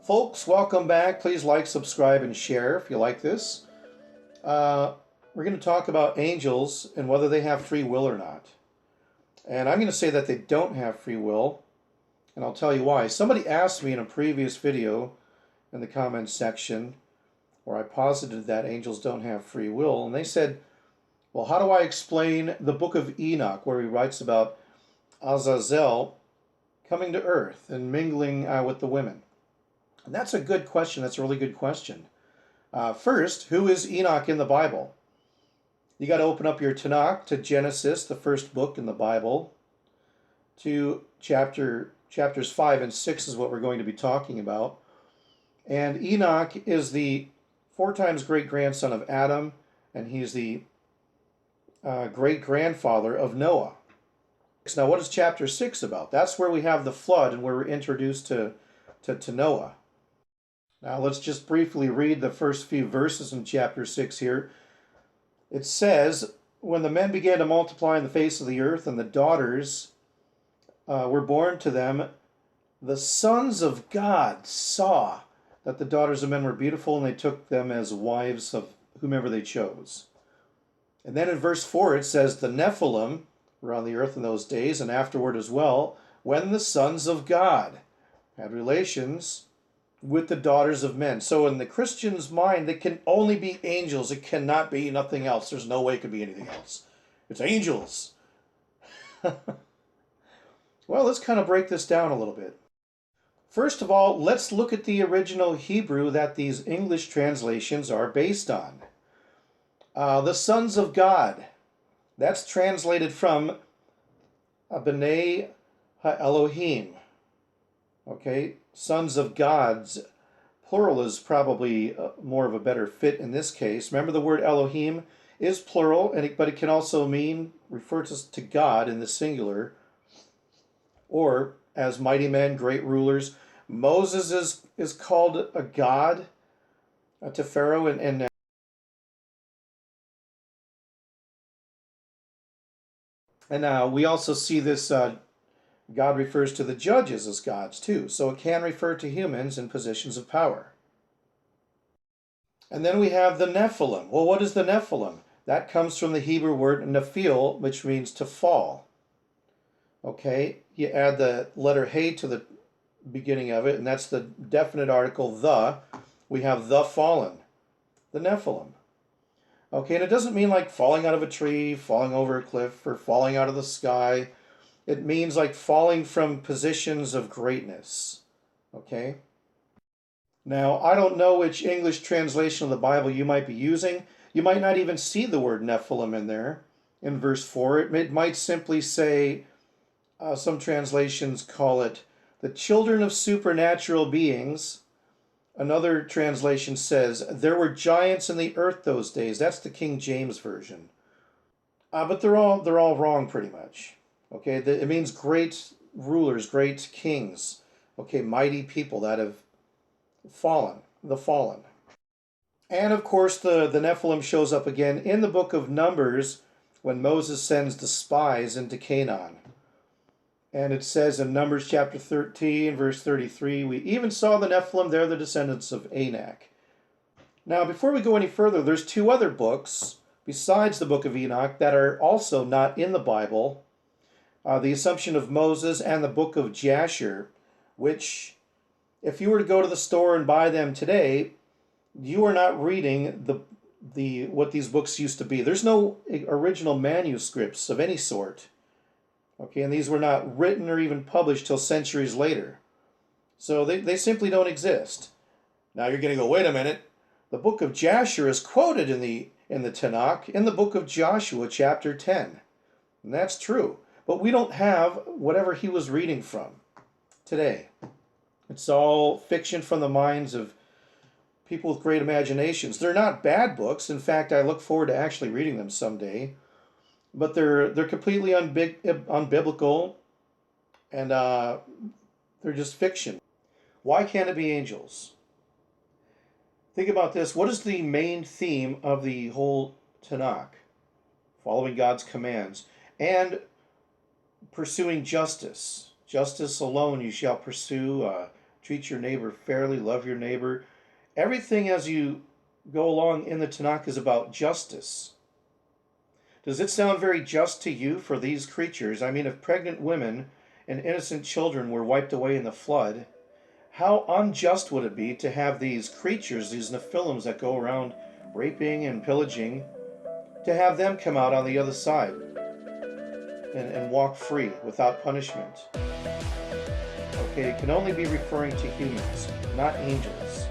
Folks, welcome back. Please like, subscribe, and share if you like this. We're going to talk about angels and whether they have free will or not. And I'm going to say that they don't have free will, and I'll tell you why. Somebody asked me in a previous video in the comments section where I posited that angels don't have free will, and they said, well, how do I explain the book of Enoch where he writes about Azazel coming to earth and mingling with the women? And that's a good question. That's a really good question. First, who is Enoch in the Bible? You got to open up your Tanakh to Genesis, the first book in the Bible, to chapters 5 and 6 is what we're going to be talking about. And Enoch is the 4 times great-grandson of Adam, and he's the great-grandfather of Noah. Now, what is chapter 6 about? That's where we have the flood and where we're introduced to Noah. Now, let's just briefly read the first few verses in chapter 6 here. It says, when the men began to multiply in the face of the earth, and the daughters were born to them, the sons of God saw that the daughters of men were beautiful, and they took them as wives of whomever they chose. And then in verse 4 it says, the Nephilim were on the earth in those days, and afterward as well, when the sons of God had relations with the daughters of men. So in the Christian's mind, it can only be angels. It cannot be nothing else. There's no way it could be anything else. It's angels. Well, let's kind of break this down a little bit. First of all, let's look at the original Hebrew that these English translations are based on. The sons of God. That's translated from B'nai Elohim. Okay, sons of gods. Plural is probably more of a better fit in this case. Remember, the word Elohim is plural, but it can also refer to God in the singular, or as mighty men, great rulers. Moses is called a god to Pharaoh, and we also see this. God refers to the judges as gods too, so it can refer to humans in positions of power. And then we have the Nephilim. Well, what is the Nephilim? That comes from the Hebrew word nephil, which means to fall. Okay, you add the letter hey to the beginning of it, and that's the definite article the. We have the fallen, the Nephilim. Okay, and it doesn't mean like falling out of a tree, falling over a cliff, or falling out of the sky. It means like falling from positions of greatness. Okay? Now, I don't know which English translation of the Bible you might be using. You might not even see the word Nephilim in there in verse 4. It might simply say, some translations call it the children of supernatural beings. Another translation says, there were giants in the earth those days. That's the King James Version. But they're all wrong pretty much. Okay, it means great rulers, great kings. Okay, mighty people that have fallen, the fallen. And of course, the Nephilim shows up again in the book of Numbers when Moses sends the spies into Canaan. And it says in Numbers chapter 13, verse 33, we even saw the Nephilim, they're the descendants of Enoch. Now, before we go any further, there's 2 other books besides the book of Enoch that are also not in the Bible. The Assumption of Moses and the book of Jasher, which, if you were to go to the store and buy them today, you are not reading what these books used to be. There's no original manuscripts of any sort. Okay, and these were not written or even published till centuries later. So they simply don't exist. Now you're going to go, wait a minute. The book of Jasher is quoted in the Tanakh in the book of Joshua chapter 10. And that's true. But we don't have whatever he was reading from today. It's all fiction from the minds of people with great imaginations. They're not bad books. In fact, I look forward to actually reading them someday. But they're completely unbiblical, and they're just fiction. Why can't it be angels? Think about this. What is the main theme of the whole Tanakh? Following God's commands and pursuing justice. Justice alone you shall pursue, treat your neighbor fairly, love your neighbor. Everything as you go along in the Tanakh is about justice. Does it sound very just to you for these creatures? I mean, if pregnant women and innocent children were wiped away in the flood, how unjust would it be to have these creatures, these Nephilims that go around raping and pillaging, to have them come out on the other side and walk free without punishment? Okay, it can only be referring to humans, not angels.